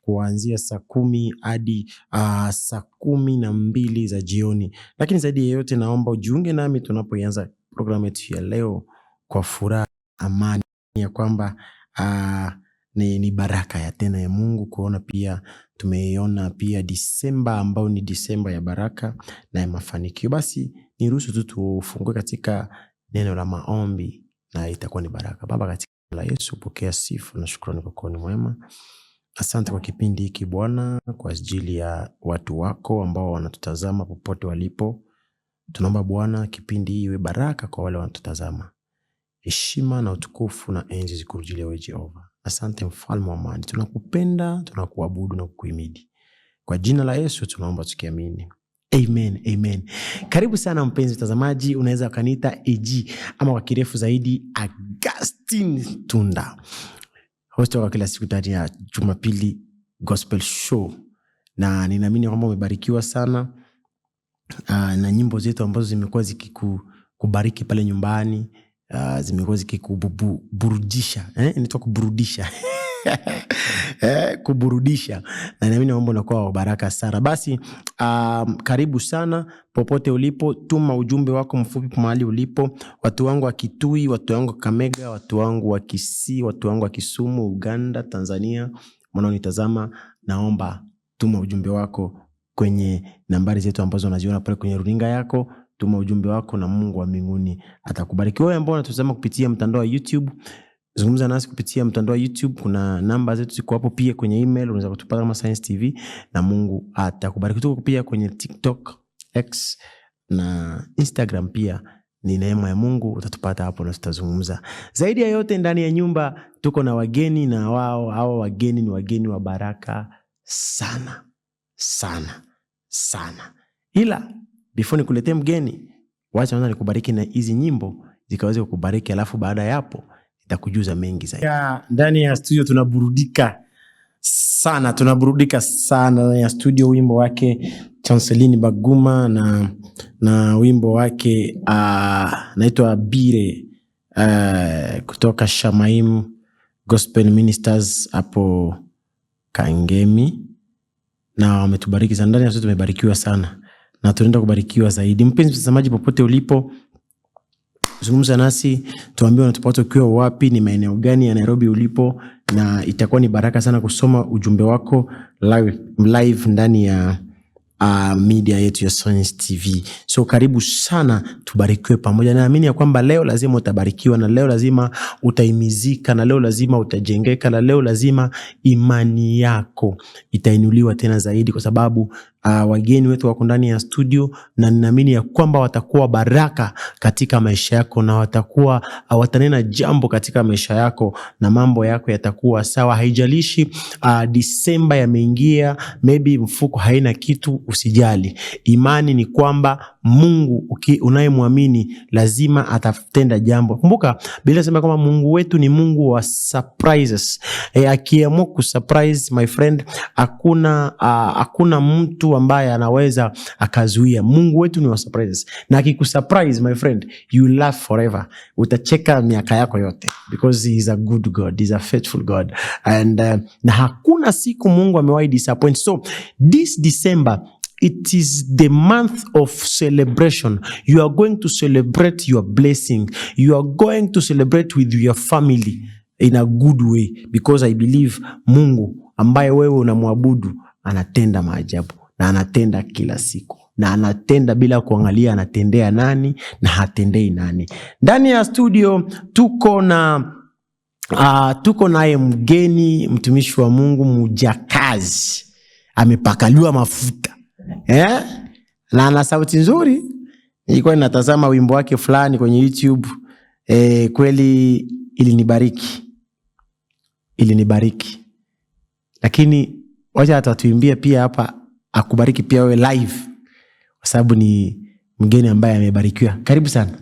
kuanzia saa 10 hadi saa 12 za jioni. Lakini zaidi ya yote naomba ujiunge nami tunapoanza programu yetu ya leo kwa furaha, amani ya kwamba ni baraka ya tena ya Mungu kuona pia tumeiona pia Disemba ambao ni Disemba ya baraka na ya mafanikio. Basi niruhusu tu tufungue katika neno la maombi na itakuwa ni baraka. Baba, katika jina la Yesu, pokea sifa na shukrani kwa kuwa ni mwema. Asante kwa kipindi hiki Bwana, kwa ajili ya watu wako ambao wanatutazama popote walipo. Tunaomba Bwana kipindi hii iwe baraka kwa wale wanatutazama. Heshima na utukufu na enzi zikurudilie wewe Jehova. Asante mfalme wa amani. Tunakupenda, tunakuabudu na kukuhimidi. Kwa jina la Yesu tunaomba tukiamini. Amen, amen. Karibu sana mpenzi mtazamaji, unaweza ukaniita AG ama kwa kirefu zaidi Augustine Tunda. Host wa kila siku ndani ya Jumapili Gospel Show. Na ninaamini kwamba umebarikiwa sana na nyimbo zetu ambazo zimekuwa zikikubariki pale nyumbani, zimekuwa zikikuburudisha, inaitwa kuburudisha. Kuburudisha. Na ninaamini mambo yanakuwa wa baraka sana. Basi karibu sana popote ulipo, tuma ujumbe wako mfupi mahali ulipo. Watu wangu wa Kitui, watu wangu wa Kakamega, watu wangu wa Kisii, watu wangu wa Kisumu, Uganda, Tanzania, wanaonitazama, naomba tuma ujumbe wako kwenye nambari zetu ambazo unaziona pale kwenye runinga yako. Tuma ujumbe wako na Mungu wa mbinguni atakubariki. Wewe ambao unatazama kupitia mtandao wa YouTube, zungumza nasi kupitia mtandao wa YouTube. Kuna namba zetu ziko hapo, pia kwenye email unaweza kutupata kama Science TV na Mungu atakubariki. Tuko pia kwenye TikTok, X na Instagram pia. Ni neema ya Mungu, utatupata hapo na tutazungumza. Zaidi ya yote, ndani ya nyumba tuko na wageni, na hao wageni ni wageni wa baraka sana sana sana. Ila before nikuletee mgeni, wacha kwanza nikubariki na hizi nyimbo zikaweze kukubariki, alafu baada ya hapo nitakujuza mengi zaidi. Ndani ya studio tunaburudika sana ndani ya studio. Wimbo wake Chanceline Baguma na wimbo wake naitwa Bire kutoka Shamaim Gospel Ministers hapo Kangemi, na wametubariki sana. Ndani ya studio tumebarikiwa sana na tunaenda kubarikiwa zaidi. Mpenzi mtazamaji, popote ulipo, zungumza nasi, tuambie unatupata ukiwa wapi, ni maeneo gani ya Nairobi ulipo, na itakuwa ni baraka sana kusoma ujumbe wako live ndani ya media yetu ya Science TV. So karibu sana, tubarikiwe pamoja. Naamini ya kwamba leo lazima utabarikiwa, na leo lazima utaimizika, na leo lazima utajengeka, na leo lazima imani yako itainuliwa tena zaidi, kwa sababu wageni wetu wako ndani ya studio, na ninaamini ya kwamba watakuwa baraka katika maisha yako, na watanena jambo katika maisha yako, na mambo yako yatakuwa sawa. Haijalishi Disemba yameingia, maybe mfuko haina kitu, usijali. Imani ni kwamba Mungu unayemwamini lazima atatenda jambo. Kumbuka Biblia inasema kwamba Mungu wetu ni Mungu wa surprises. Akiamua kusurprise, my friend, hakuna mtu ambaye anaweza akazuia. Mungu wetu ni wa surprises, na akikusurprise, my friend, you laugh forever. Utacheka miaka yako yote, because he is a good God, he is a faithful God, and na hakuna siku Mungu amewahi disappoint. So this December, it is the month of celebration. You are going to celebrate your blessing. You are going to celebrate with your family in a good way, because I believe Mungu ambaye wewe unamwabudu anatenda maajabu, na anatenda kila siku, na anatenda bila kuangalia anatendea nani na hatendei nani. Ndani ya studio tuko naye mgeni, mtumishi wa Mungu, mjakazi, amepakaliwa mafuta. Na ana sauti nzuri. Nilikuwa ninatazama wimbo wake fulani kwenye YouTube. Kweli ilinibariki. Lakini wacha atatuimbia pia hapa, akubariki pia wewe live, kwa sababu ni mgeni ambaye amebarikiwa. Karibu sana.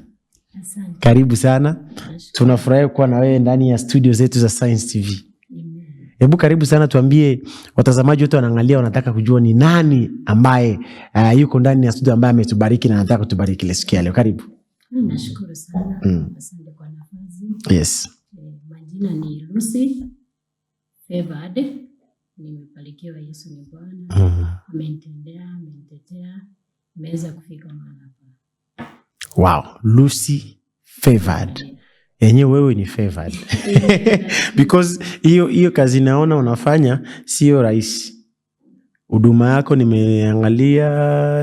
Asante. Karibu sana. Tunafurahi kuwa na wewe ndani ya studio zetu za Science TV. Hebu karibu sana, tuambie watazamaji wote wanaangalia, wanataka kujua ni nani ambaye yuko ndani ya studio ambaye ametubariki na anataka kutubariki leo. Karibu. Nashukuru sana. Asante kwa nafasi. Yes. Majina ni Lucy Favored nimebarikiwa. Yesu ni Bwana. Amenitendea, amenitetea, nimeweza kufika mahali hapa. Wow, Lucy favored. Yenyewe wewe ni favored. Because hiyo kazi naona unafanya sio rahisi. Huduma yako nimeangalia,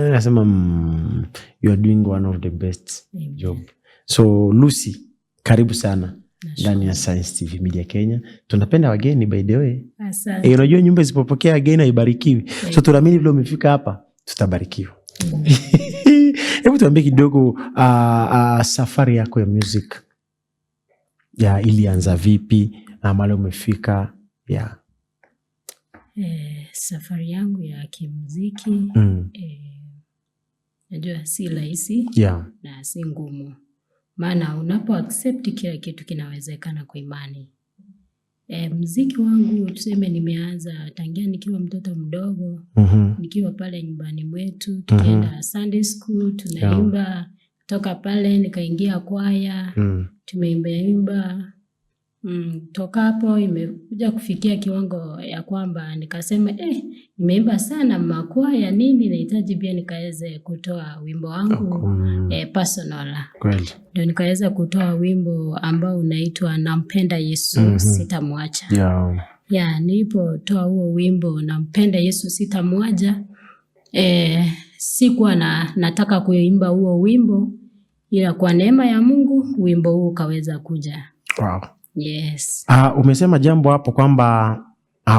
nasema you are doing one of the best job. So Lucy, karibu sana ndani ya Science TV Media Kenya. Tunapenda wageni by the way. Asante. Unajua nyumba isipopokea wageni haibarikiwi. So tunaamini vile umefika hapa tutabarikiwa. Hebu tuambie kidogo safari yako ya music. Ya ilianza vipi na mahali umefika? Yeah. Safari yangu ya kimuziki najua si rahisi na si ngumu. Maana unapo accept kila kitu kinawezekana kwa imani. Muziki wangu tuseme nimeanza tangia nikiwa mtoto mdogo. Nikiwa pale nyumbani mwetu, tukienda Sunday school, tunaimba. Toka pale nikaingia kwaya, tumeimba. Toka hapo imekuja kufikia kiwango ya kwamba nikasema nimeimba sana makwaya nini, nahitaji pia nikaweze kutoa wimbo wangu personal. Kweli. Ndio nikaweza kutoa wimbo ambao unaitwa Nampenda Yesu Sitamwacha. Nilipotoa huo wimbo Nampenda Yesu Sitamwacha, sikuwa nataka kuimba huo wimbo, ila kwa neema ya Mungu wimbo huu ukaweza kuja. Wow. Yes. Umesema jambo hapo kwamba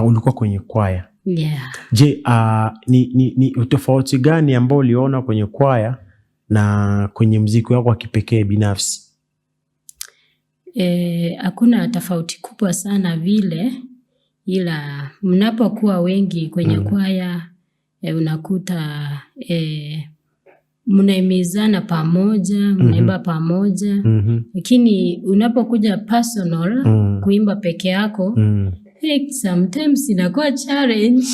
ulikuwa kwenye kwaya. Je, ni utofauti gani ambao uliona kwenye kwaya na kwenye muziki wako wa kipekee binafsi? Hakuna tofauti kubwa sana vile, ila mnapokuwa wengi kwenye kwaya unakuta mnaimizana pamoja, mnaimba pamoja. Lakini unapokuja personal kuimba peke yako, sometimes inakuwa challenge.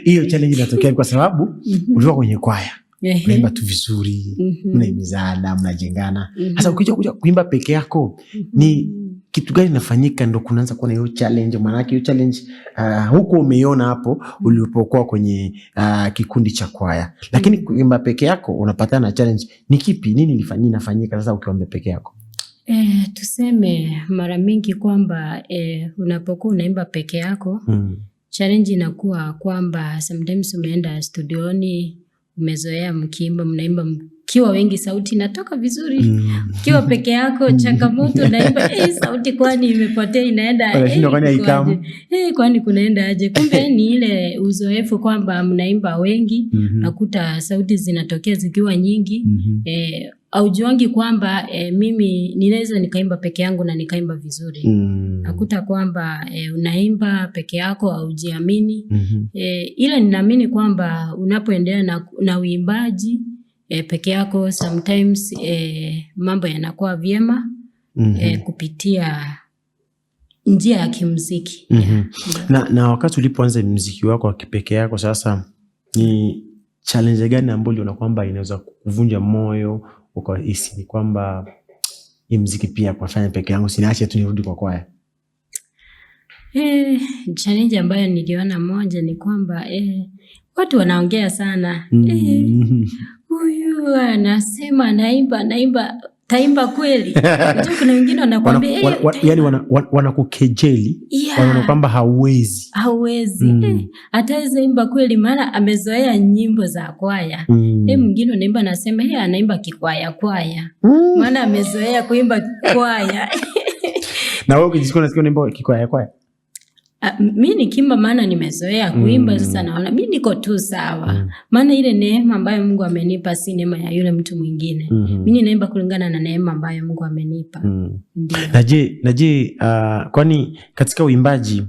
Hiyo challenge inatokea kwa sababu ulikuwa kwenye kwaya. Unaimba tu vizuri, mnaimizana, mnajengana. Sasa ukija kuimba peke yako, ni kitu gani inafanyika ndo kunaanza kuwa na hiyo challenge? Maana hiyo challenge huko umeiona hapo ulipokuwa kwenye kikundi cha kwaya. Lakini kuimba peke yako unapatana na challenge. Ni kipi? Nini inafanyika sasa ukiwa peke yako? Tuseme mara mingi kwamba unapokuwa unaimba peke yako, challenge inakuwa kwamba sometimes umeenda studioni, umezoea mkiimba, mnaimba kiwa wengi, sauti inatoka vizuri. Kiwa peke yako changamoto, naimba sauti kwani imepotea, inaenda kwani kunaenda aje? Kumbe ni ile uzoefu kwamba mnaimba wengi, nakuta sauti zinatokea zikiwa nyingi. Aujuangi kwamba mimi ninaweza nikaimba peke yangu na nikaimba vizuri. Nakuta kwamba unaimba peke yako aujiamini. Ila ninaamini kwamba unapoendelea na uimbaji peke yako, sometimes mambo yanakuwa vyema kupitia njia ya kimuziki. Na wakati ulipoanza muziki wako wa kipekee yako, sasa ni challenge gani ambayo uliona kwamba inaweza kuvunja moyo ukahisi ni kwamba hii muziki pia kufanya peke yangu sinaache tu nirudi kwa kwaya? Challenge ambayo niliona moja ni kwamba watu wanaongea sana. Huyu anasema naimba taimba kweli. Kuna wengine wanakuambia yani wanakukejeli, wanaona kwamba hauwezi. Ataweza imba kweli maana amezoea nyimbo za kwaya. Mwingine anaimba anasema anaimba kwaya. Maana amezoea kuimba kwaya. Na wewe ukijisikia unasikia unaimba kwaya? Mimi nikimba maana nimezoea kuimba, sasa naona mimi niko tu sawa. Maana ile neema ambayo Mungu amenipa si neema ya yule mtu mwingine. Mimi naimba kulingana na neema ambayo Mungu amenipa. Na je, kwani katika uimbaji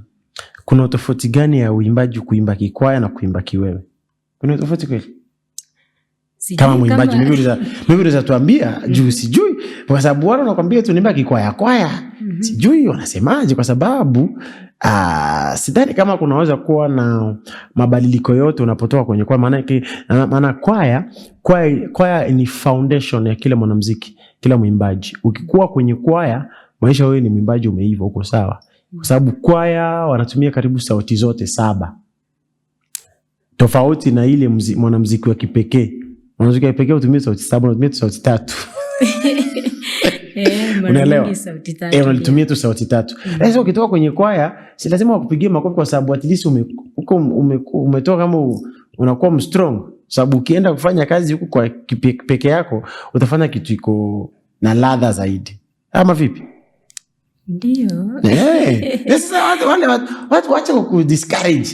kuna tofauti gani ya uimbaji kuimba kikwaya na kuimba kiwewe? Kuna tofauti kweli? Kama muimbaji mimi unaweza tuambia juu sijui, kwa sababu wao wanakuambia tu niimba kikwaya. Sijui wanasemaje, kwa sababu sidhani kama kunaweza kuwa na mabadiliko yote unapotoka kwenye kwaya. Maana kwaya ni foundation ya kila mwanamuziki, kila muimbaji. Ukikuwa kwenye kwaya, maisha wewe ni muimbaji umeiva, uko sawa. kwa sababu kwaya wanatumia karibu sauti zote 7, tofauti na ile mwanamuziki wa kipekee. Mwanamuziki wa kipekee hutumia sauti 7, unatumia sauti 3. Unaelewa? Unatumia tu sauti 3. Sasa ukitoka kwenye kwaya, si lazima wakupigie makofi, kwa sababu at least umetoka kama unakuwa strong. Sababu ukienda kufanya kazi huku kwa peke yako, utafanya kitu iko na ladha zaidi. Ama vipi? Ndio. Sasa watu wacha ku discourage.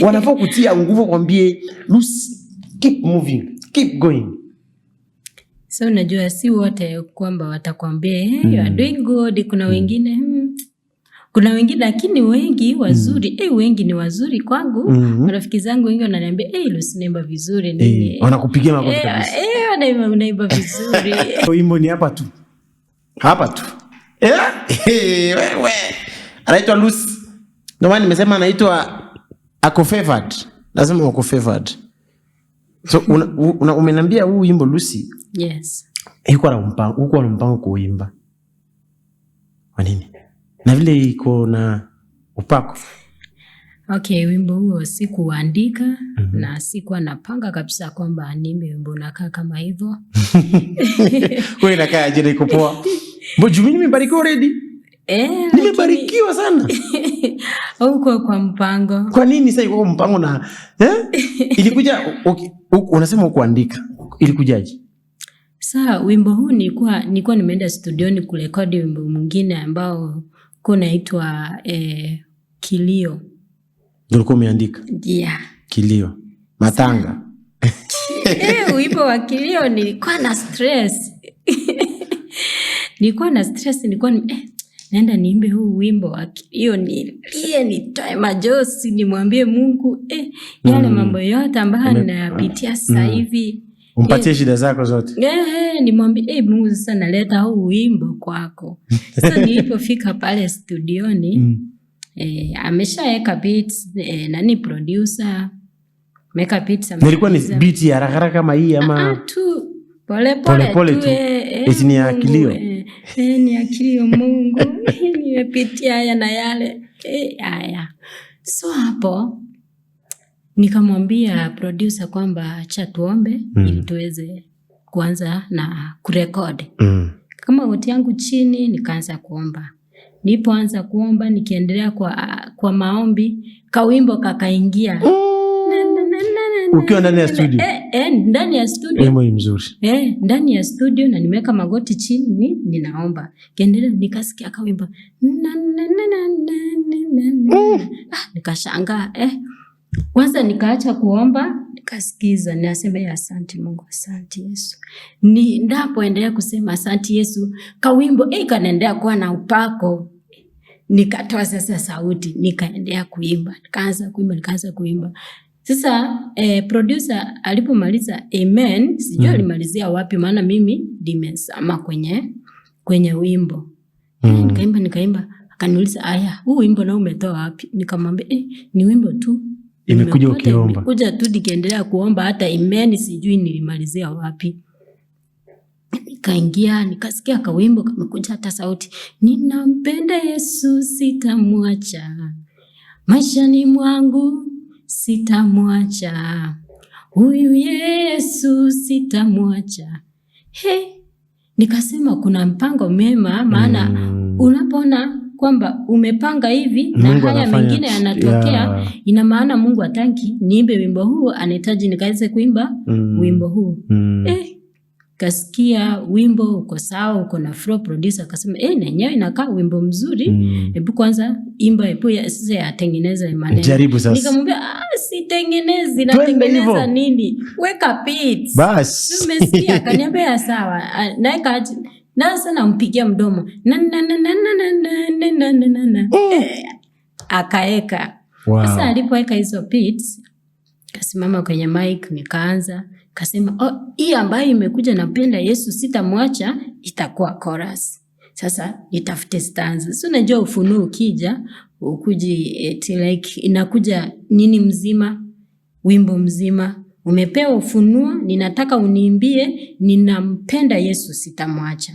Wanafaa kutia nguvu, kwambie Lucy, keep moving, keep going. So unajua si wote kwamba watakwambia you are doing good. Kuna wengine kuna wengine, lakini wengi wazuri. Wengi ni wazuri kwangu. Marafiki zangu wengi wananiambia Lucy naimba vizuri nini. Wanakupigia makofi kabisa. Unaimba vizuri. Wimbo ni hapa tu. Hapa tu. Wewe. Anaitwa Lucy. Ndio maana nimesema anaitwa ako favored. Lazima ako favored. So umeniambia huu wimbo Lucy. Yes. Yuko na mpango kuimba. Kwa nini? Na vile iko na upako. Okay, wimbo huo sikuandika na sikuwa napanga kabisa kwamba niimbe wimbo unakaa kama hivyo. Wewe inakaa aje iko poa? Mbona mimi nimebarikiwa already? Nimebarikiwa sana. Au kwa mpango. Kwa nini sasa iko mpango na ilikuja unasema kuandika. Ilikujaje? Sasa wimbo huu nilikuwa nimeenda studioni kurekodi wimbo mwingine ambao kunaitwa Kilio. Ulikuwa umeandika? Yeah. Kilio. Matanga. Wimbo wa Kilio nilikuwa na stress. Nilikuwa naenda niimbe huu wimbo wa Kilio, nitoe majosi, nimwambie Mungu yale mambo yote ambayo ninayapitia sasa hivi. Umpatie shida zako zote. Nimwambie Mungu, sasa naleta huu wimbo kwako. Sasa nilipofika pale studioni, ameshaweka beats, nani producer ameweka beats. Nilikuwa ni beat ya haraka kama hii ama tu pole tu. Ni ya Kilio. Ni ya Kilio Mungu. Nimepitia haya na yale. Haya. So hapo nikamwambia producer kwamba acha tuombe ili tuweze kuanza na kurekodi. Kama wote yangu chini nikaanza kuomba. Nilipoanza kuomba nikiendelea kwa maombi, kawimbo kakaingia. Ukiwa ndani ya studio? Ndani ya studio. Wimbo ni mzuri. Ndani ya studio na nimeweka magoti chini ninaomba. Kiendelea nikasikia kawimbo. Nikashangaa. Kwanza nikaacha kuomba, nikasikiza, ninasema asante Mungu, asante Yesu. Ndapoendelea kusema asante Yesu, kawimbo kanaendelea kuwa na upako. Nikatoa sasa sauti, nikaendelea kuimba, nikaanza kuimba. Sasa producer alipomaliza amen, sijui alimalizia wapi, maana mimi nimesama kwenye wimbo. Nikaimba, akaniuliza huu wimbo na umetoa wapi? Nikamwambia ni wimbo tu. Imekuja ukiomba. Nimekuja tu nikiendelea kuomba, hata amen sijui nilimalizia wapi. Nikaingia, nikasikia kawimbo kamekuja hata sauti. Ninampenda Yesu sitamwacha. Maishani mwangu sitamwacha. Huyu Yesu sitamwacha. Nikasema kuna mpango mema, maana unapoona kwamba umepanga hivi na haya mengine yanatokea, ina maana Mungu hataki niimbe wimbo huu, anahitaji nikaweze kuimba wimbo huu. Kasikia wimbo uko sawa, uko na flow. Producer akasema na yenyewe inakaa wimbo mzuri, hebu kwanza imba, hebu sasa yatengeneza maneno. Jaribu sasa. Nikamwambia sitengenezi, natengeneza nini? Weka beats. Bas. Umesikia? Akaniambia sawa. Naeka na sana mpigia mdomo. Akaeka. Sasa alipoweka hizo beats, kasimama kwenye mic, nikaanza kasema hii ambayo imekuja napenda Yesu sitamwacha itakuwa chorus. Sasa nitafute stanza. So unajua ufunuo ukija ukuji like inakuja nini mzima, wimbo mzima. Umepewa ufunuo, ninataka uniimbie ninampenda Yesu sitamwacha.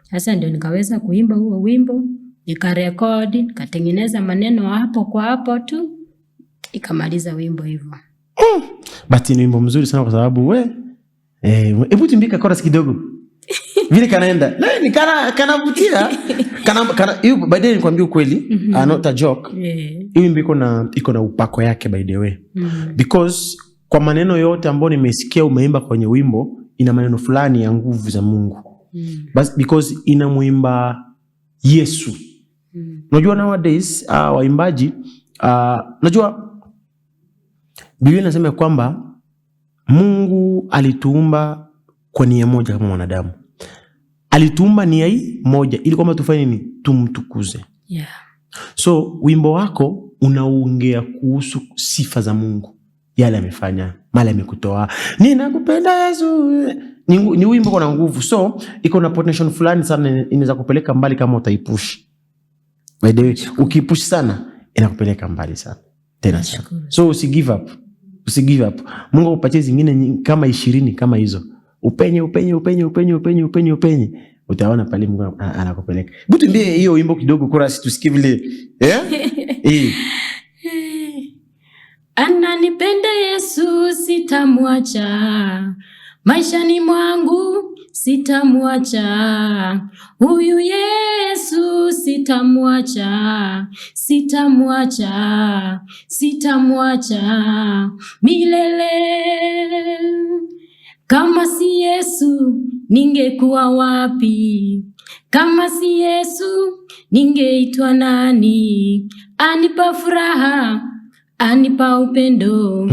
Sasa ndio nikaweza kuimba huo wimbo, nikarekodi, nikatengeneza maneno hapo kwa hapo tu, ikamaliza wimbo hivyo. But ni wimbo mzuri sana kwa sababu hebu tumbika chorus kidogo. Vile kanaenda. Ni kanavutia. Hiyo by the way nikwambia ukweli, not a joke. Hiyo wimbo iko na upako yake by the way. Because kwa maneno yote ambayo nimesikia umeimba kwenye wimbo, ina maneno fulani ya nguvu za Mungu. But because inamuimba Yesu. Unajua nowadays waimbaji unajua Biblia inasema kwamba Mungu alituumba kwa nia moja kama wanadamu. Alituumba nia hii moja ili kwamba tufanye nini? Tumtukuze. So wimbo wako unaongea kuhusu sifa za Mungu. Yale amefanya, mali amekutoa. Ninakupenda Yesu. Ni wimbo kuna nguvu. So iko na potential fulani sana, inaweza kupeleka mbali kama utaipush. By the way, ukipush sana inakupeleka mbali sana. Tena sana. So usigive up. Mungu akupatie zingine kama 20 kama hizo. Upenye. Utaona pale Mungu anakupeleka. Hebu tumbie hiyo wimbo kidogo chorus tusikie vile. Ananipenda Yesu, sitamwacha. Maishani mwangu sitamwacha. Huyu Yesu sitamwacha milele. Kama si Yesu ningekuwa wapi? Kama si Yesu ningeitwa nani? Anipa furaha, anipa upendo,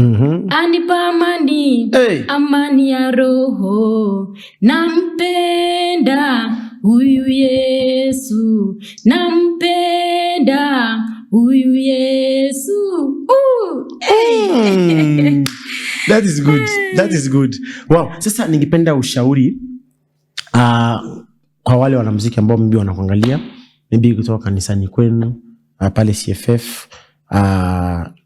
anipa amani, amani ya roho. Nampenda huyu Yesu, nampenda huyu Yesu. That is good. Wow. Sasa ningependa ushauri kwa wale wanamuziki ambao mbi wanakuangalia, maybe kutoka kanisani kwenu, pale CFF,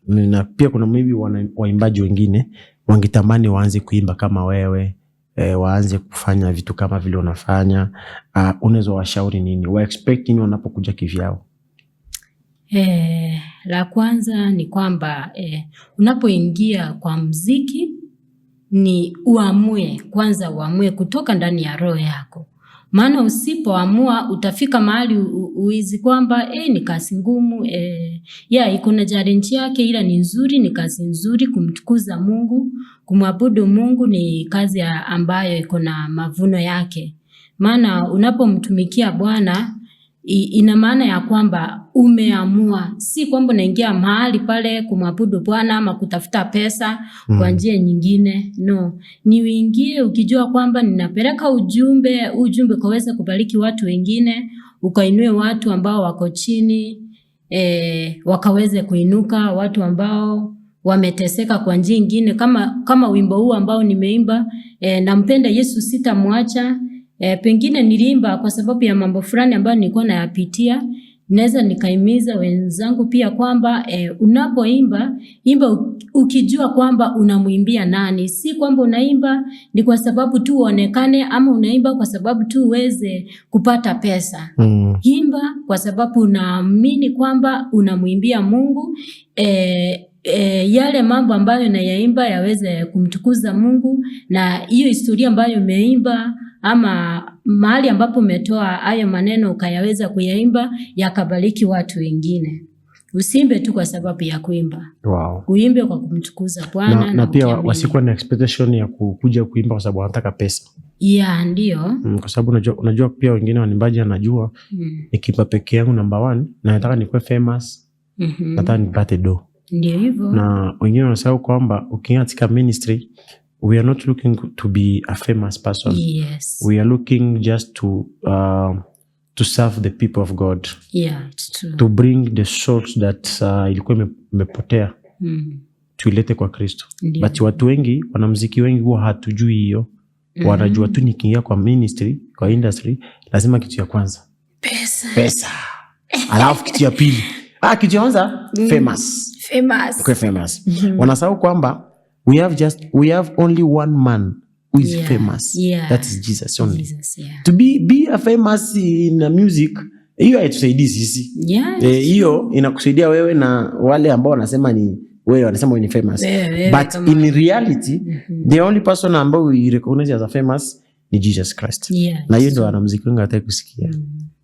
na pia kuna maybe waimbaji wengine wangetamani waanze kuimba kama wewe, waanze kufanya vitu kama vile unafanya. Unaweza washauri nini? Wa expect nini wanapokuja kivyao? La kwanza ni kwamba unapoingia kwa muziki ni uamue kutoka ndani ya roho yako. Maana usipoamua utafika mahali uizi kwamba ni kazi ngumu. Iko na challenge yake, ila ni nzuri, ni kazi nzuri. Kumtukuza Mungu, kumwabudu Mungu ni kazi ambayo iko na mavuno yake. Maana unapomtumikia Bwana ina maana ya kwamba umeamua, si kwamba unaingia mahali pale kumwabudu Bwana ama kutafuta pesa kwa njia nyingine. No, ni uingie ukijua kwamba ninapeleka ujumbe kaweza kubariki watu wengine, ukainue watu ambao wako chini, wakaweze kuinuka, watu ambao wameteseka kwa njia nyingine, kama wimbo huu ambao nimeimba, nampenda Yesu sitamwacha. Pengine niliimba kwa sababu ya mambo fulani ambayo nilikuwa nayapitia. Naweza nikaimiza wenzangu pia kwamba unapoimba, imba ukijua kwamba unamuimbia nani. Si kwamba unaimba ni kwa sababu tu uonekane, ama unaimba kwa sababu tu uweze kupata pesa. Imba kwa sababu unaamini kwamba unamuimbia Mungu. Yale mambo ambayo nayaimba yaweze kumtukuza Mungu, na hiyo historia ambayo umeimba ama mahali ambapo umetoa hayo maneno ukayaweza kuyaimba yakabariki watu wengine. Usiimbe tu kwa sababu ya kuimba. Wow. Uimbe kwa kumtukuza Bwana na pia wasikuwa na expectation ya kuja kuimba kwa sababu wanataka pesa. Ndio. Kwa sababu unajua pia wengine wanimbaji anajua nikiimba peke yangu number 1 na nataka nikuwe famous. Nataka nipate do. Ndio hivyo. Na wengine wanasahau kwamba ukiingia katika ministry, we are not looking to be a famous person. Yes. We are looking just to serve the people of God. It's true. To bring the souls that ilikuwa imepotea. Tuilete kwa Kristo. But watu wengi, wanamuziki wengi huwa hatujui hiyo. Wanajua tu nikiingia kwa ministry, kwa industry, lazima kitu ya kwanza pesa. Alafu kitu ya pili, kitu ya kwanza famous. Okay, famous. Wanasahau kwamba we have only one man who is famous. That is Jesus only. To be a famous in music hiyo haitusaidii sisi. Hiyo inakusaidia wewe na wale ambao wanasema ni wewe, wanasema wewe ni famous. But in reality, the only person ambao we recognize as a famous ni Jesus Christ. Na hiyo ndio wanamuziki wengi hataki kusikia.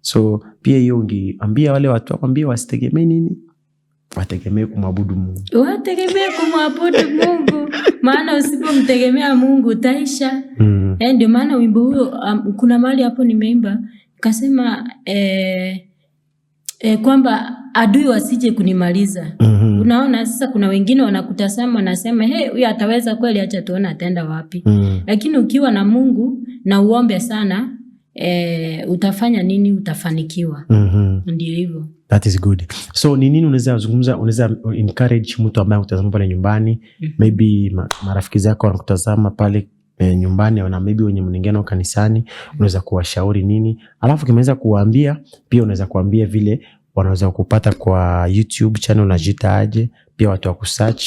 So pia hiyo ungeambia wale watu wakwambie wasitegemee nini? Wategemee kumwabudu Mungu. Wategemee kumwabudu Mungu. Maana usipomtegemea Mungu utaisha. Ndio maana wimbo huo kuna mahali hapo nimeimba kasema kwamba adui wasije kunimaliza. Unaona sasa kuna wengine wanakutazama wanasema huyu ataweza kweli, acha tuone ataenda wapi. Lakini ukiwa na Mungu na uombe sana utafanya nini? Utafanikiwa. Ndio hivyo. That is good. So ni nini unaweza zungumza, unaweza encourage mtu ambaye anakutazama pale nyumbani, maybe marafiki zako wanakutazama pale nyumbani, na maybe wenye mningeno kanisani, unaweza kuwashauri nini? Alafu kimeweza kuwaambia pia, unaweza kuambia vile wanaweza kupata kwa YouTube channel unajiita aje, pia watu wa kusearch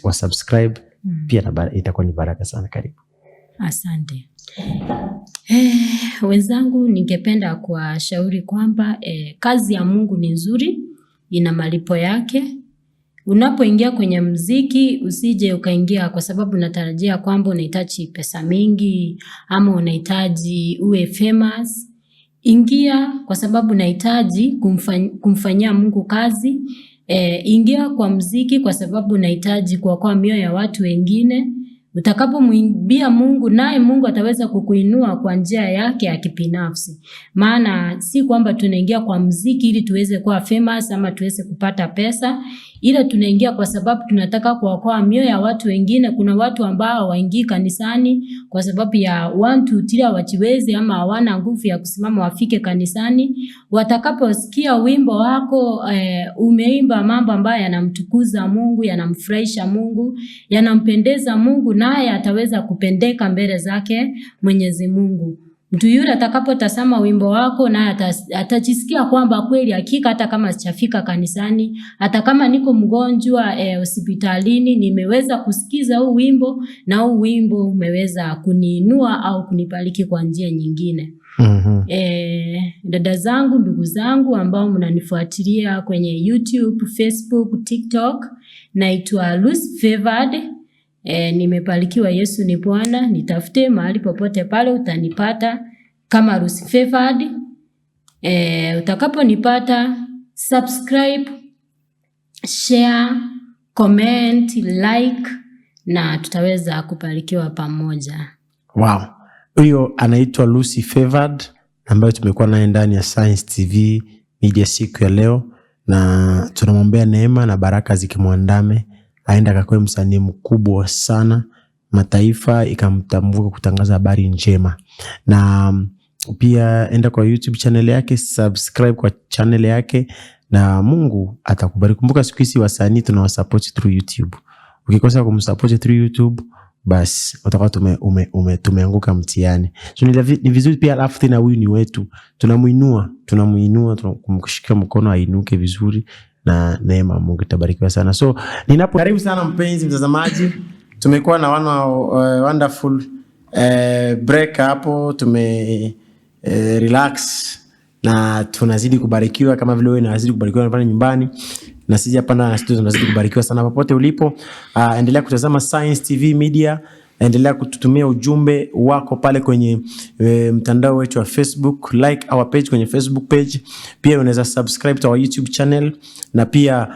wa subscribe pia, na itakuwa ni baraka sana. Karibu. Asante. Wenzangu, ningependa kuwashauri kwamba kazi ya Mungu ni nzuri, ina malipo yake. Unapoingia kwenye muziki usije ukaingia kwa sababu unatarajia kwamba unahitaji pesa mingi ama unahitaji uwe famous. Ingia kwa sababu unahitaji kumfanyia Mungu kazi. Ingia kwa muziki kwa sababu unahitaji kuokoa mioyo ya watu wengine. Utakapomwimbia Mungu, naye Mungu ataweza kukuinua kwa njia yake ya kibinafsi. Maana si kwamba tunaingia kwa muziki ili tuweze kuwa famous ama tuweze kupata pesa, ila tunaingia kwa sababu tunataka kuokoa mioyo ya watu wengine. Kuna watu ambao waingii kanisani kwa sababu ya watu tila wachiwezi ama hawana nguvu ya kusimama wafike kanisani. Watakaposikia wimbo wako umeimba mambo ambayo yanamtukuza Mungu, yanamfurahisha Mungu, yanampendeza Mungu, naye ataweza kupendeka mbele zake Mwenyezi Mungu. Mtu yule atakapotazama wimbo wako na atajisikia kwamba kweli hakika hata kama sijafika kanisani, hata kama niko mgonjwa hospitalini, nimeweza kusikiza huu wimbo na huu wimbo umeweza kuniinua au kunibariki kwa njia nyingine. Dada zangu, ndugu zangu ambao mnanifuatilia kwenye YouTube, Facebook, TikTok, naitwa Lucy Favored. Nimebarikiwa, Yesu ni Bwana. Nitafute mahali popote pale utanipata kama Lucy Favored. Utakaponipata subscribe, share, comment, like na tutaweza kubarikiwa pamoja. Wow. Huyo anaitwa Lucy Favored ambayo tumekuwa naye ndani ya Science TV Media siku ya leo, na tunamwombea neema na baraka zikimwandame, aenda akakuwe msanii mkubwa sana, mataifa ikamtambua kutangaza habari njema. Na pia enda kwa YouTube channel yake, subscribe kwa channel yake, na Mungu atakubariki. Kumbuka siku hizi wasanii tunawasupport through YouTube. Ukikosa kumsupport through YouTube, basi utakuwa tumeanguka mtihani. So ni vizuri pia, alafu tena huyu ni wetu, tunamuinua kumshika mkono ainuke vizuri, na neema Mungu itabarikiwa sana. So karibu sana mpenzi mtazamaji, tumekuwa na wonderful break hapo, relax na tunazidi kubarikiwa kama vile wewe unazidi kubarikiwa pale nyumbani, na sisi hapa na studio tunazidi kubarikiwa sana popote ulipo. Endelea kutazama Science TV Media, endelea kututumia ujumbe wako pale kwenye mtandao wetu wa Facebook, like our page kwenye Facebook page. Pia unaweza subscribe to our YouTube channel, na pia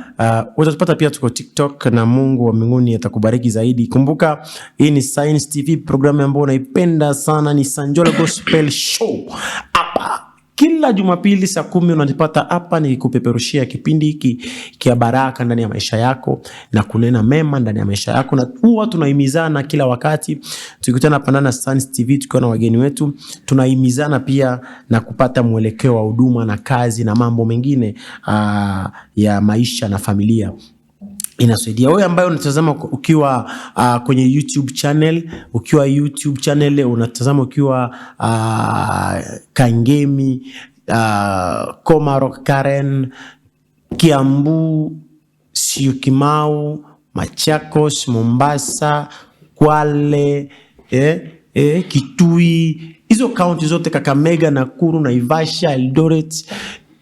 utatupata pia tuko TikTok, na Mungu wa mbinguni atakubariki zaidi. Kumbuka hii ni Science TV, programu ambayo unaipenda sana, ni Sanjola Gospel Show. Hapa kila Jumapili saa 10 unanipata hapa nikikupeperushia kipindi hiki kia baraka ndani ya maisha yako na kunena mema ndani ya maisha yako, na huwa tunahimizana kila wakati. Tukikutana hapa na Science TV tukiwa na wageni wetu, tunahimizana pia na kupata mwelekeo wa huduma na kazi na mambo mengine ya maisha na familia. Inasaidia wewe ambaye unatazama ukiwa kwenye YouTube channel, unatazama ukiwa Kangemi, Komarok, Karen, Kiambu, Syokimau, Machakos, Mombasa, Kwale, Kitui, hizo county zote, Kakamega, Nakuru, Naivasha, Eldoret,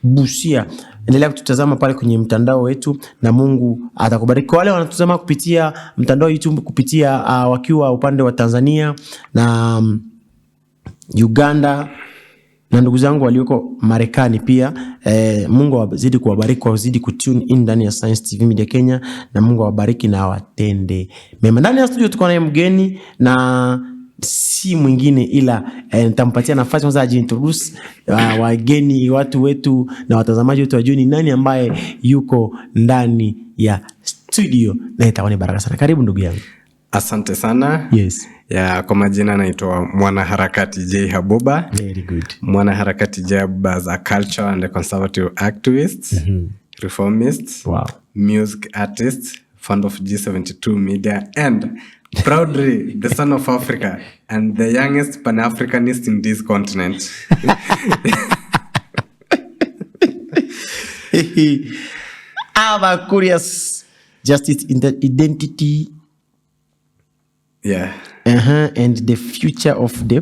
Busia. Endelea kututazama pale kwenye mtandao wetu na Mungu atakubariki. Kwa wale wanatutazama kupitia mtandao wa YouTube kupitia wakiwa upande wa Tanzania na Uganda na ndugu zangu walioko Marekani pia, Mungu azidi kuwabariki, wazidi kutune in ndani ya Science TV Media Kenya, na Mungu awabariki na watende mema. Ndani ya studio tuko na mgeni na si mwingine ila nitampatia nafasi kwanza ajiintroduce, wageni watu wetu na watazamaji wetu wajue ni nani ambaye yuko ndani ya studio, na itakuwa ni baraka sana. Karibu ndugu yangu. Asante sana. Yes. Ya, kwa majina naitwa Mwanaharakati J Habuba. Very good. Mwanaharakati J Habuba as a culture and a conservative activist, reformist, Wow. music artist, founder of G72 Media, and proudly the son of Africa and the youngest Pan-Africanist in this continent. Aba curious justice in the identity, Yeah. and the future of the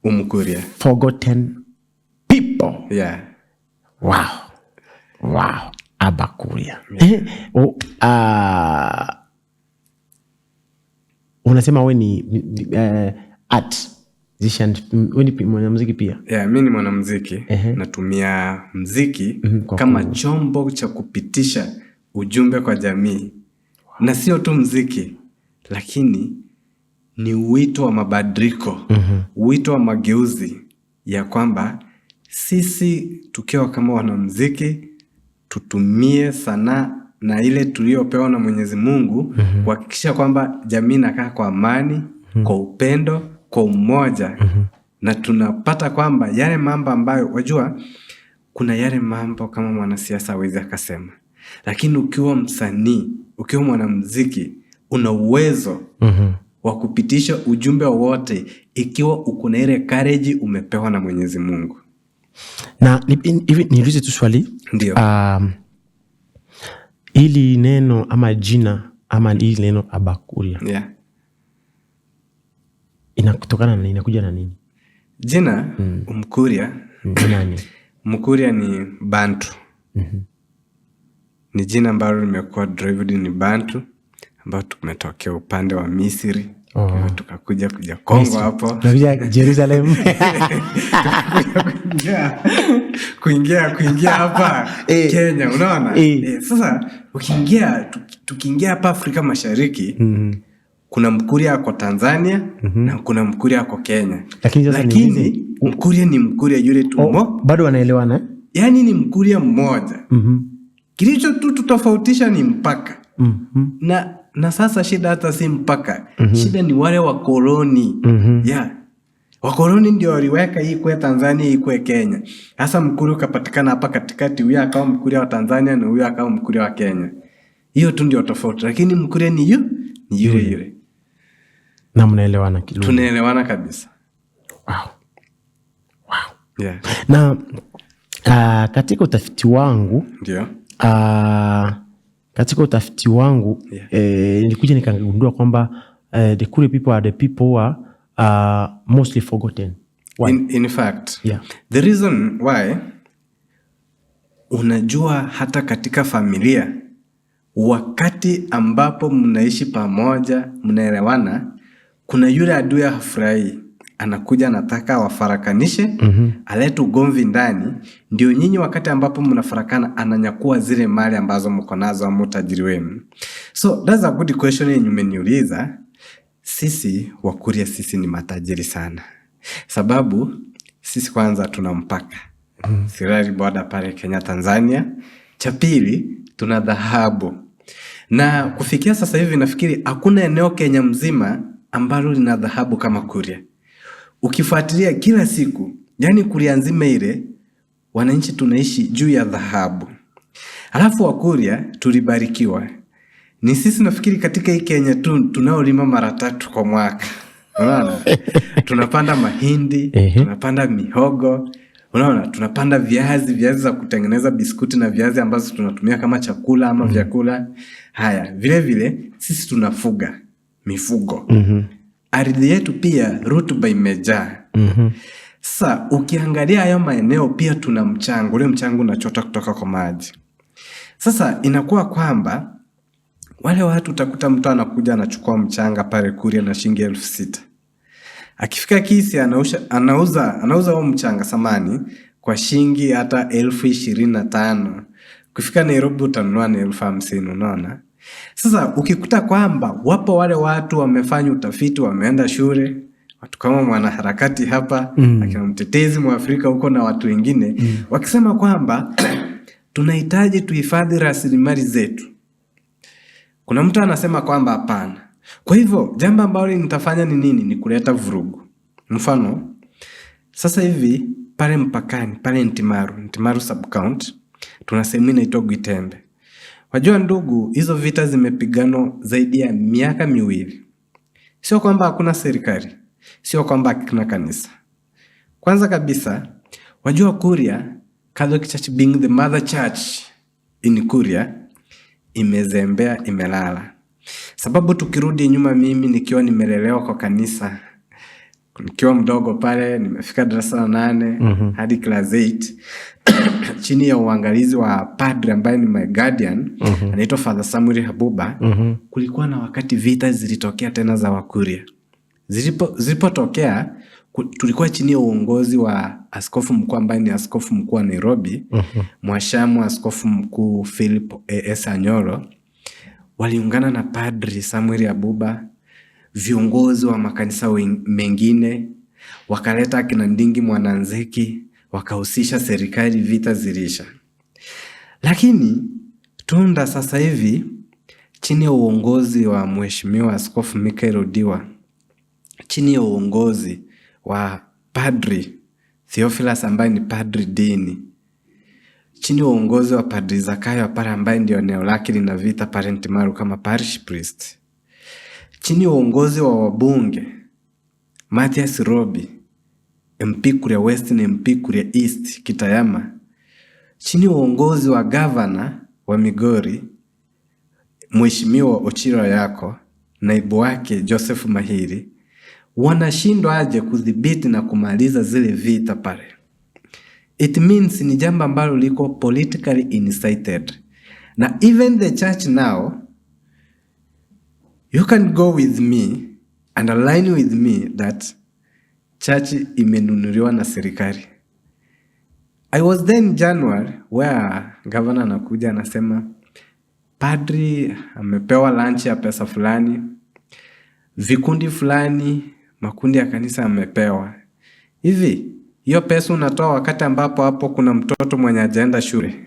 Umukuria. forgotten people. Yeah. Wow. Abakuria. Unasema we ni art musician, we ni mwanamuziki pia? Yeah, mimi ni mwanamuziki. Natumia muziki kama chombo cha kupitisha ujumbe kwa jamii. Na sio tu muziki, lakini ni wito wa mabadiliko, wito wa mageuzi, ya kwamba sisi tukiwa kama wanamuziki tutumie sanaa na ile tuliopewa na Mwenyezi Mungu kuhakikisha kwamba jamii inakaa kwa amani, kwa upendo, kwa umoja. Na tunapata kwamba yale mambo ambayo wajua, kuna yale mambo kama mwanasiasa hawezi akasema, lakini ukiwa msanii, ukiwa mwanamuziki, una uwezo wa kupitisha ujumbe wowote ikiwa uko na ile courage umepewa na Mwenyezi Mungu. Na hivi niulize tu swali. Ndio. Ili neno ama jina ama ili neno Abakuria, Yeah. inakutokana na inakuja na nini? Jina Umukuria. Nani? Mukuria ni Bantu. Ni jina ambalo limekuwa derived ni Bantu, ambao tumetokea upande wa Misri. Tukakuja Kongo hapo. Tunakuja Jerusalem. Kuingia hapa Kenya, unaona? Sasa tukiingia hapa Afrika Mashariki, kuna Mkuria ako Tanzania na kuna Mkuria ako Kenya. Lakini Mkuria ni Mkuria yule tumo. Bado wanaelewana? Yaani ni Mkuria mmoja. Kilicho tu tutofautisha ni mpaka. Na sasa shida hata si mpaka. Shida ni wale wakoloni. Yeah. Wakoloni ndio waliweka hii kwa Tanzania, hii kwa Kenya. Sasa Mkuria ukapatikana hapa katikati, huyu akawa Mkuria wa Tanzania na huyu akawa Mkuria wa Kenya. Hiyo tu ndio tofauti, lakini Mkuria ni yule. Na mnaelewana kidogo? Tunaelewana kabisa. Wow. Yeah. Na katika utafiti wangu Ndio. Nilikuja nikagundua kwamba the Kuria people are the people who are mostly forgotten. Why? In fact, Yeah. the reason why, unajua hata katika familia, wakati ambapo mnaishi pamoja, mnaelewana, kuna yule adui hafurahi, anakuja anataka wafarakanishe, alete ugomvi ndani, ndio nyinyi wakati ambapo mnafarakana ananyakua zile mali ambazo mko nazo ama utajiri wenu. So that's a good question yenye umeniuliza. Sisi Wakuria, sisi ni matajiri sana. Sababu sisi kwanza tuna mpaka. Sirari border pale Kenya Tanzania. Cha pili, tuna dhahabu. Na kufikia sasa hivi nafikiri hakuna eneo Kenya mzima ambalo lina dhahabu kama Kuria. Ukifuatilia kila siku, yani Kuria nzima ile, wananchi tunaishi juu ya dhahabu. Alafu Wakuria tulibarikiwa. Ni sisi nafikiri katika hii Kenya tunaolima mara 3 kwa mwaka. Unaona? Tunapanda mahindi, tunapanda mihogo, unaona? Tunapanda viazi za kutengeneza biskuti na viazi ambazo tunatumia kama chakula ama vyakula. Haya, vile vile sisi tunafuga mifugo. Ardhi yetu pia rutuba imejaa. Sasa ukiangalia hayo maeneo pia tuna mchanga, ule mchanga unachota kutoka kwa maji. Sasa inakuwa kwamba wale watu utakuta mtu anakuja anachukua mchanga pale Kuria na shilingi 6,000. Akifika Kisii anauza huo mchanga samani kwa shilingi hata 25,000. Kufika Nairobi utanunua na 50,000, unaona? Sasa ukikuta kwamba wapo wale watu wamefanya utafiti, wameenda shule, watu kama mwanaharakati hapa, akina mtetezi Mwafrika huko na watu wengine, wakisema kwamba tunahitaji tuhifadhi rasilimali zetu. Kuna mtu anasema kwamba hapana. Kwa hivyo jambo ambalo nitafanya ni nini? Ni kuleta vurugu. Mfano, sasa hivi pale mpakani, pale Ntimaru sub-county, tuna sehemu inaitwa Gwitembe. Wajua ndugu, hizo vita zimepigano zaidi ya miaka 2. Sio kwamba hakuna serikali, sio kwamba hakuna kanisa. Kwanza kabisa, wajua Kuria, Catholic Church being the mother church in Kuria, imezembea, imelala. Sababu tukirudi nyuma, mimi nikiwa nimelelewa kwa kanisa, nikiwa mdogo pale, nimefika darasa la 8 hadi class 8 chini ya uangalizi wa padre ambaye ni my guardian, anaitwa Father Samuel Habuba. Kulikuwa na wakati vita zilitokea tena za Wakuria. Zilipotokea tulikuwa chini ya uongozi wa askofu mkuu ambaye ni askofu mkuu wa Nairobi, Mwashamu askofu mkuu Philip A.S. Anyolo. Waliungana na Padri Samuel Habuba, viongozi wa makanisa mengine, wakaleta akina Ndingi Mwananzeki, wakahusisha serikali, vita zilisha. Lakini Tunda sasa hivi chini ya uongozi wa Mheshimiwa Askofu Michael Odiwa, chini ya uongozi wa Padri Theophilus ambaye ni Padri Dini, chini ya uongozi wa Padri Zakayo pale ambaye ndio eneo lake lina vita pale Ntimaru kama parish priest, chini ya uongozi wa wabunge Mathias Robi, MP Kuria West na MP Kuria East Kitayama, chini ya uongozi wa gavana wa Migori Mheshimiwa Ochiro Yako, naibu wake Joseph Mahiri, wanashindwa aje kudhibiti na kumaliza zile vita pale. It means ni jambo ambalo liko politically incited. Na even the church now, you can go with me and align with me that church imenunuliwa na serikali. I was then January where governor anakuja anasema padri amepewa lunch ya pesa fulani, vikundi fulani, makundi ya kanisa amepewa. Hivi hiyo pesa unatoa wakati ambapo hapo kuna mtoto mwenye hajaenda shule,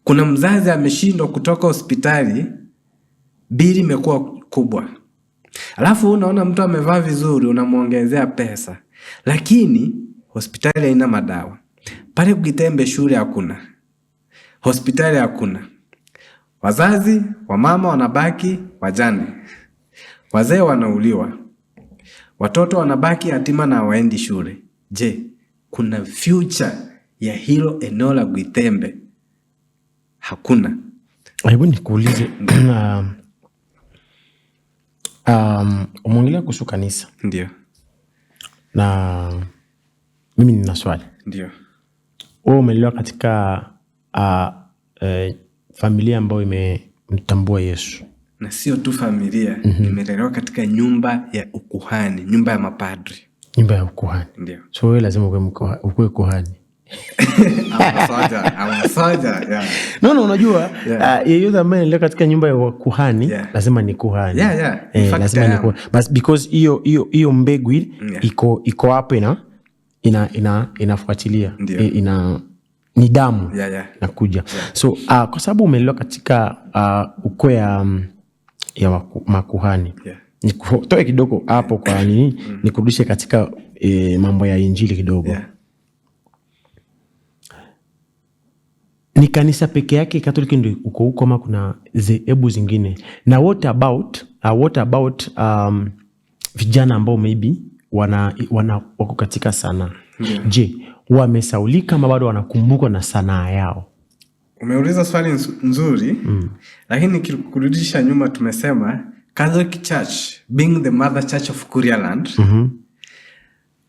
kuna mzazi ameshindwa kutoka hospitali, bili imekuwa kubwa, alafu unaona mtu amevaa vizuri unamuongezea pesa, lakini hospitali haina madawa. Pale Gwitembe shule hakuna, hospitali hakuna, wazazi wa mama wanabaki wajane, wazee wanauliwa, watoto wanabaki yatima na waendi shule. Je, kuna future ya hilo eneo la Gwitembe? Hakuna. Hebu nikuulize, umeongelea kuhusu kanisa. Ndio. Na mimi nina swali. Ndio. Wewe umelelewa katika familia ambayo imemtambua Yesu. Na sio tu familia, nimelelewa katika nyumba ya ukuhani, nyumba ya mapadri. Nyumba ya ukuhani. Ndio. So wewe lazima ukue kuhani. Amasoja, yeah. No, unajua, yeyote ambaye analelewa katika nyumba ya kuhani, lazima ni kuhani. Lazima ni kuhani. But because hiyo mbegu iko hapo inafuatilia. Ni damu inakuja. So kwa sababu umelelewa katika ukoo ya makuhani. Nikutoe kidogo hapo kwa nini, nikurudishe katika mambo ya injili kidogo. Ni kanisa peke yake Katoliki ndio uko huko ama kuna zehebu zingine? Na what about vijana ambao maybe wako katika sanaa? Je, wamesaulika ama bado wanakumbukwa na sanaa yao? Umeuliza swali nzuri. Lakini kurudisha nyuma, tumesema Catholic Church being the mother church of Kuria land,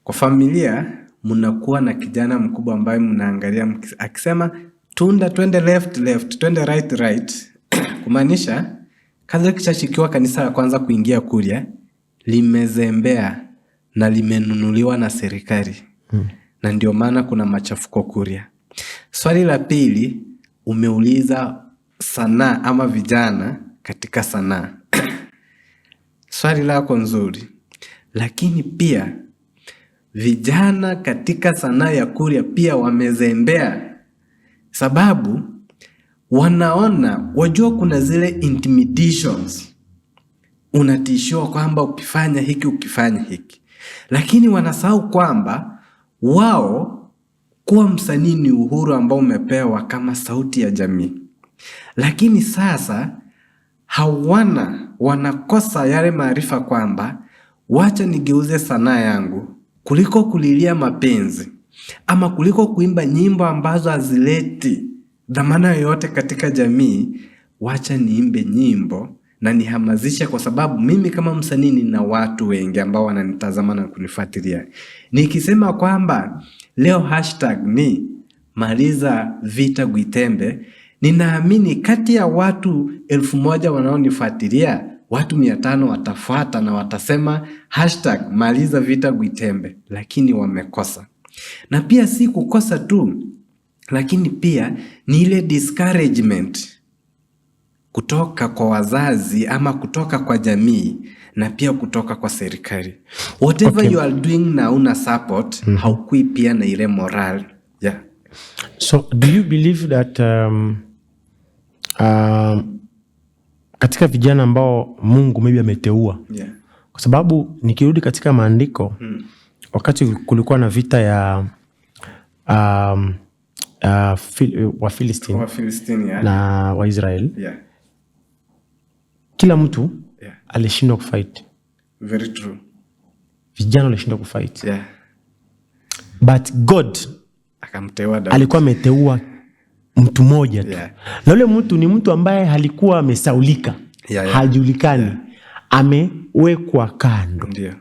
kwa familia mnakuwa na kijana mkubwa ambaye mnaangalia akisema Tunda twende left, twende right. Kumaanisha Catholic Church ikiwa kanisa la kwanza kuingia Kuria limezembea na limenunuliwa na serikali. Na ndio maana kuna machafuko Kuria. Swali la pili, umeuliza sanaa ama vijana katika sanaa. Swali lako nzuri. Lakini pia vijana katika sanaa ya Kuria pia wamezembea. Sababu wajua kuna zile intimidations. Unatishiwa kwamba ukifanya hiki. Lakini wanasahau kwamba wao kuwa msanii ni uhuru ambao umepewa kama sauti ya jamii. Lakini sasa wanakosa yale maarifa kwamba wacha nigeuze sanaa yangu kuliko kulilia mapenzi ama kuliko kuimba nyimbo ambazo hazileti dhamana yoyote katika jamii. Wacha niimbe nyimbo na nihamazishe, kwa sababu mimi kama msanii nina watu wengi ambao wananitazama na kunifuatilia. Nikisema kwamba leo hashtag ni maliza vita Gwitembe, ninaamini kati ya watu 1000 wanaonifuatilia, watu 500 watafuata na watasema hashtag maliza vita Gwitembe, lakini wamekosa. Na pia si kukosa tu, lakini pia ni ile discouragement kutoka kwa wazazi ama kutoka kwa jamii na pia kutoka kwa serikali. Whatever you are doing na una support, haukui pia na ile moral. Yeah. So do you believe that katika vijana ambao Mungu maybe ameteua? Yeah. Kwa sababu nikirudi katika maandiko, wakati kulikuwa na vita ya Wafilistini yeah, na Waisrael, yeah, kila mtu yeah, alishindwa kufight. Very true. Vijana walishindwa kufight. Yeah. But God akamteua Daudi. Alikuwa ameteua mtu mmoja tu. Yeah. Na yule mtu ni mtu ambaye alikuwa amesaulika. Yeah, yeah. Hajulikani. Yeah. Amewekwa kando. Ndio.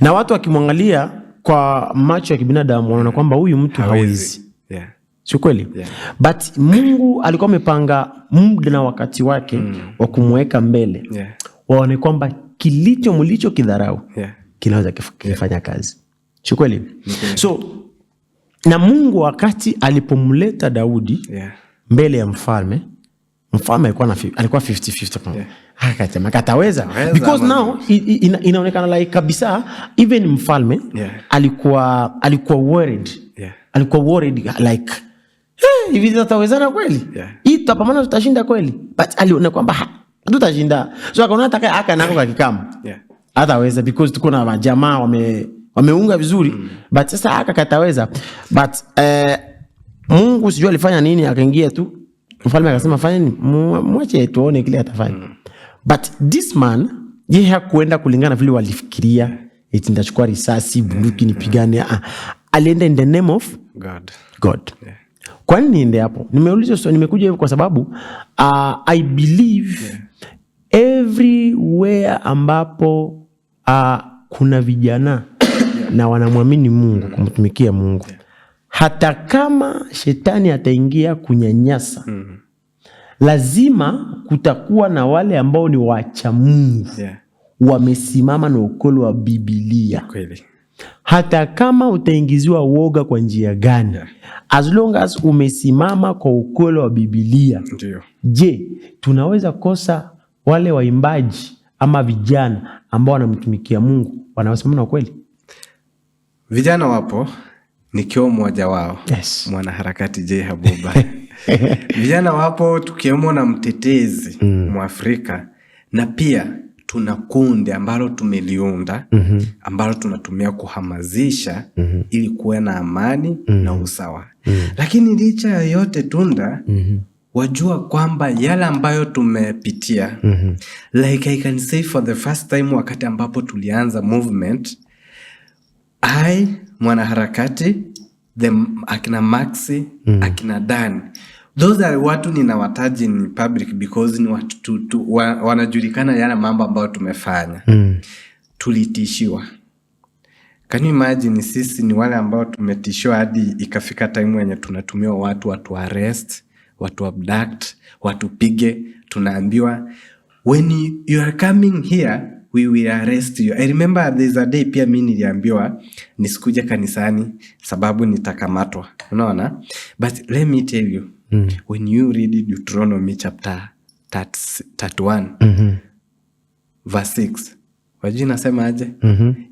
Na watu wakimwangalia kwa macho ya kibinadamu wanaona kwamba huyu mtu hawezi. Yeah. Sio kweli? Yeah. But Mungu alikuwa amepanga muda na wakati wake wa kumweka mbele. Yeah. Waone kwamba mlicho kidharau, yeah, kinaweza kufanya kazi. Sio kweli? Okay. So na Mungu wakati alipomleta Daudi, yeah, mbele ya mfalme alikuwa 50-50. Yeah. Akasema kataweza. Because now inaonekana like kabisa even mfalme, yeah, alikuwa worried. Yeah. Alikuwa worried like hivi tutawezana kweli? Yeah. Hii tutapambana, tutashinda kweli? But aliona kwamba tutashinda. So akaona hata nako kakikama. Yeah. Hataweza because tuko na majamaa wameunga vizuri. But sasa kataweza. But Mungu sijui alifanya nini, akaingia tu. Mfalme akasema fanya nini? Mwache tuone kile atafanya. But this man yeye hakuenda kulingana vile walifikiria, eti ndachukua risasi bunduki nipigane. Alienda in the name of God. Yeah. Kwa nini niende hapo? Nimekuja hivyo kwa sababu I believe everywhere ambapo kuna vijana na wanamwamini Mungu, kumtumikia Mungu, hata kama shetani ataingia kunyanyasa, lazima kutakuwa na wale ambao ni wacha Mungu, yeah, wamesimama na ukweli wa Biblia. Kweli. Hata kama utaingiziwa woga kwa njia gani, yeah, as long as umesimama kwa ukweli wa Biblia. Ndio. Je, tunaweza kosa wale waimbaji ama vijana ambao wanamtumikia Mungu wanaosimama na ukweli? Vijana wapo, nikiwa mmoja wao. Yes. Mwanaharakati J Habuba. Vijana wapo, tukiwemo na mtetezi Mwafrika, na pia tuna kundi ambalo tumeliunda, ambalo tunatumia kuhamazisha ili kuwe na amani na usawa. Lakini licha ya yote Tunda, wajua kwamba yale ambayo tumepitia, like I can say for the first time wakati ambapo tulianza movement, mwanaharakati, akina Maxi, akina Dan, those are watu ninawataji in public because ni watu wanajulikana yale mambo ambayo tumefanya. Tulitishiwa. Can you imagine sisi ni wale ambao tumetishwa hadi ikafika time wenye tunatumia watu arrest, watu abduct, watu pige, tunaambiwa when you are coming here we will arrest you. I remember there's a day pia mimi niliambiwa nisikuje kanisani sababu nitakamatwa. Unaona? But let me tell you, when you read Deuteronomy chapter 31 verse 6, wajua inasema aje?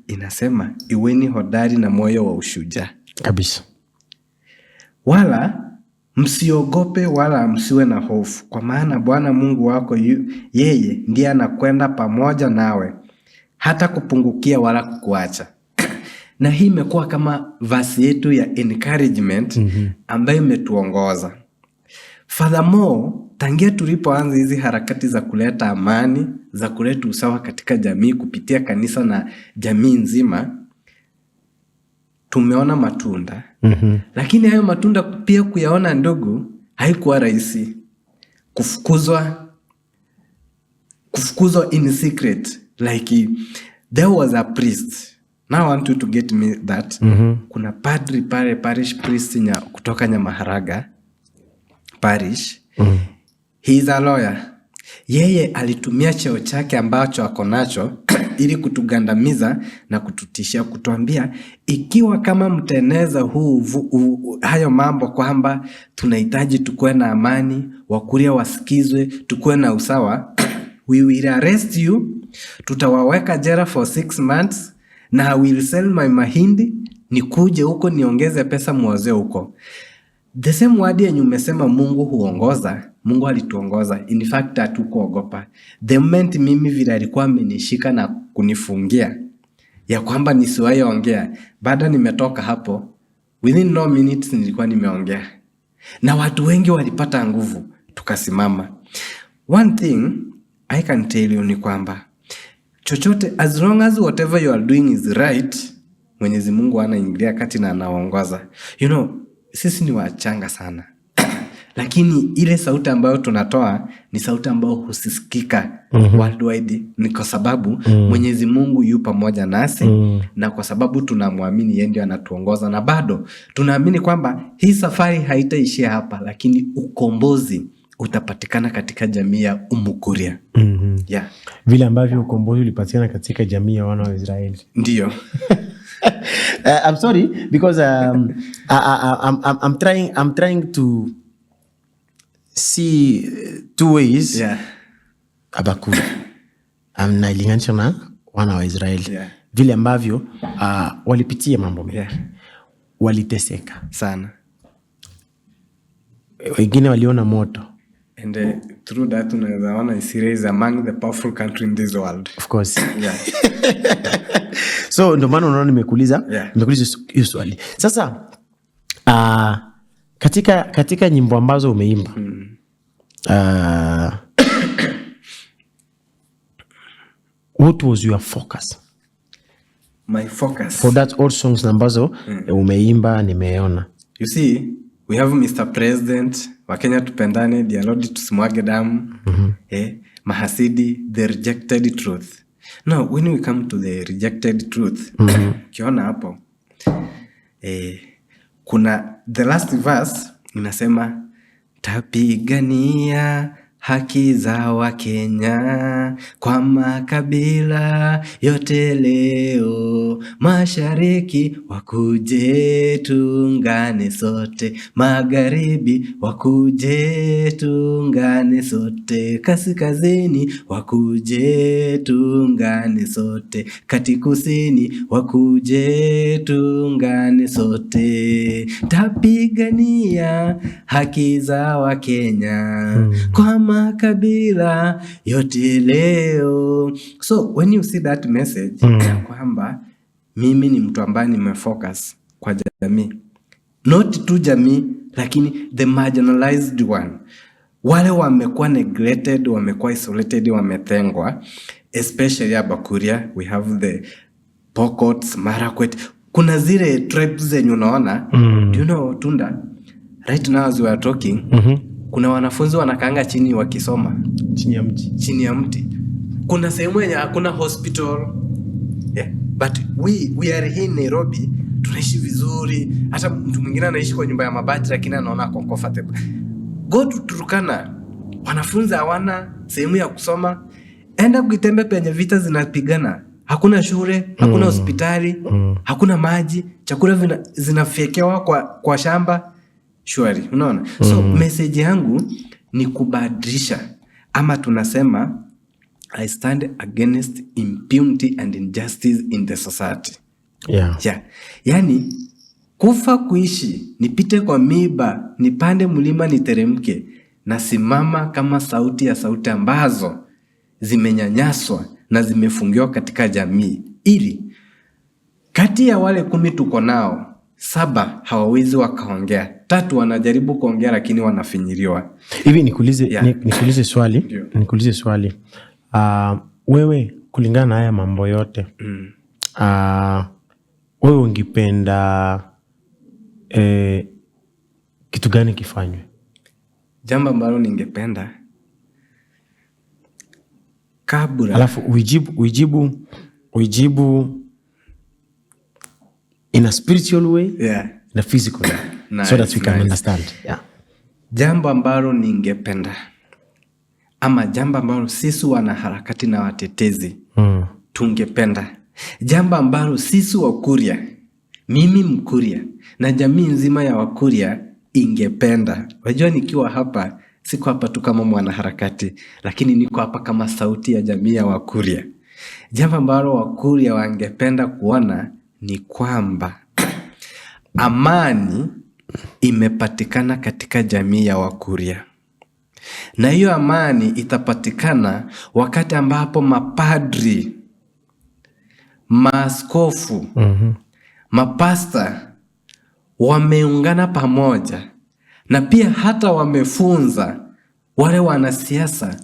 Inasema iweni hodari na moyo wa ushujaa kabisa, wala msiogope wala msiwe na hofu, kwa maana Bwana Mungu wako yeye ndiye anakwenda pamoja nawe, hata kupungukia wala kukuacha. Na hii imekuwa kama verse yetu ya encouragement ambayo imetuongoza. Furthermore, tangia tulipoanza hizi harakati za kuleta amani, za kuleta usawa katika jamii kupitia kanisa na jamii nzima, tumeona matunda. Lakini hayo matunda pia kuyaona ndugu, haikuwa rahisi. Kufukuzwa in secret. Like there was a priest. Now I want you to get me that. Kuna padri pale, parish priest kutoka Nyamaharaga parish. He is a lawyer. Yeye alitumia cheo chake ambacho ako nacho ili kutugandamiza na kututishia, kutuambia ikiwa kama mteneza hayo mambo kwamba tunahitaji tukue na amani, Wakuria wasikizwe, tukue na usawa, we will arrest you, tutawaweka jela for 6 months na I will sell my mahindi, nikuje huko niongeze pesa muoze huko. The same word yenye umesema Mungu huongoza, Mungu alituongoza. In fact hatukuogopa. The moment mimi vile alikuwa amenishika na kunifungia ya kwamba nisiwahi ongea, baada nimetoka hapo within no minutes nilikuwa nimeongea. Na watu wengi walipata nguvu, tukasimama. One thing I can tell you ni kwamba chochote, as long as whatever you are doing is right, Mwenyezi Mungu anaingilia kati na anaongoza. You know, sisi ni wachanga sana. Lakini ile sauti ambayo tunatoa ni sauti ambayo husisikika worldwide, ni kwa sababu Mwenyezi Mungu yu pamoja nasi na kwa sababu tunamwamini yeye ndiye anatuongoza, na bado tunaamini kwamba hii safari haitaishia hapa, lakini ukombozi utapatikana katika jamii ya Umukuria. Yeah. Vile ambavyo ukombozi ulipatikana katika jamii ya wana wa Israeli. Ndio. I'm sorry because I'm trying to see two ways. Yeah. Habakuk nailinganisha na wana wa Israeli. Yeah. Vile ambavyo walipitia mambo mengi. Yeah. Waliteseka Sana. Wengine waliona moto. And through that tunaweza ona Israel is among the powerful country in this world. Of course. Yeah. So ndio maana unaona nimekuuliza hiyo swali. Sasa katika nyimbo ambazo umeimba what was your focus? My focus For that all songs ambazo umeimba nimeona. You see, we have Mr. President, Wakenya tupendane, dialogi tusimwage damu, mahasidi, the rejected truth. Now, when we come to the rejected truth, kiona hapo, kuna the last verse inasema, tapigania haki za Wakenya kwa makabila yote leo, mashariki wakuje tuungane sote, magharibi wakuje tuungane sote, kaskazini wakuje tuungane sote, kati kusini wakuje tuungane sote, tapigania haki za Wakenya kwa makabila yote leo. So when you see that message, kwamba mimi ni mtu ambaye nimefocus kwa jamii, not tu jamii lakini the marginalized one, wale wamekuwa neglected, wamekuwa isolated, wametengwa, especially Abakuria. We have the Pokots, Marakwet, kuna zile tribes zenye unaona. Do you know Tunda, right now as we are talking, kuna wanafunzi wanakaanga chini wakisoma chini ya mti. Kuna sehemu yenye hakuna hospital. but we are here in Nairobi, tunaishi vizuri. Hata mtu mwingine anaishi kwa nyumba ya mabati lakini anaona ako comfortable. Go to Turkana, wanafunzi hawana sehemu ya kusoma. Enda Kuitembe penye vita zinapigana, hakuna shule, hakuna hospitali, hakuna maji, chakula zinafyekewa kwa shamba. Shwari, unaona? So message yangu ni kubadilisha, ama tunasema I stand against impunity and injustice in the society. Yeah. Yani kufa kuishi, nipite kwa miba, nipande mlima niteremke, nasimama kama sauti ya sauti ambazo zimenyanyaswa na zimefungiwa katika jamii, ili kati ya wale 10 tuko nao 7 hawawezi wakaongea, 3 wanajaribu kuongea lakini wanafinyiliwa. Hivi nikuulize swali. Wewe kulingana na haya mambo yote, wewe ungependa kitu gani kifanywe? Jambo ambalo ningependa kabla, alafu uijibu in a spiritual way, in a physical way. Nice, so that we can understand. Jambo ambalo ningependa, ama jambo ambalo sisi wanaharakati na watetezi tungependa, jambo ambalo sisi Wakuria, mimi Mkuria na jamii nzima ya Wakuria ingependa. Wajua, nikiwa hapa siko hapa tu kama mwanaharakati, lakini niko hapa kama sauti ya jamii ya Wakuria. Jambo ambalo Wakuria wangependa kuona ni kwamba amani imepatikana katika jamii ya Wakuria. Na hiyo amani itapatikana wakati ambapo mapadri, maaskofu, mapasta wameungana pamoja, na pia hata wamefunza wale wanasiasa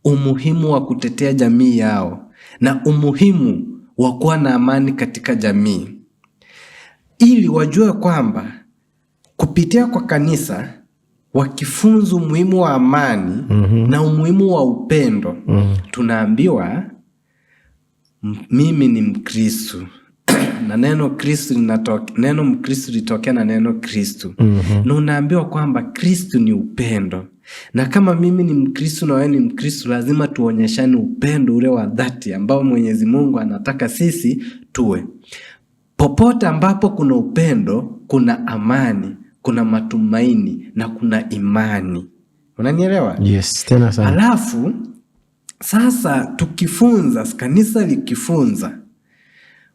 umuhimu wa kutetea jamii yao na umuhimu wa kuwa na amani katika jamii, ili wajue kwamba kupitia kwa kanisa wakifunzu umuhimu wa amani na umuhimu wa upendo. Tunaambiwa mimi ni Mkristo na neno Kristo neno Mkristo litokea na neno Kristo. Na unaambiwa kwamba Kristo ni upendo. Na kama mimi ni Mkristo na wewe ni Mkristo, lazima tuonyeshane upendo ule wa dhati ambao Mwenyezi Mungu anataka sisi tuwe. Popote ambapo kuna upendo, kuna amani, kuna matumaini na kuna imani. Unanielewa? Yes, tena sana. Alafu sasa tukifunza, kanisa likifunza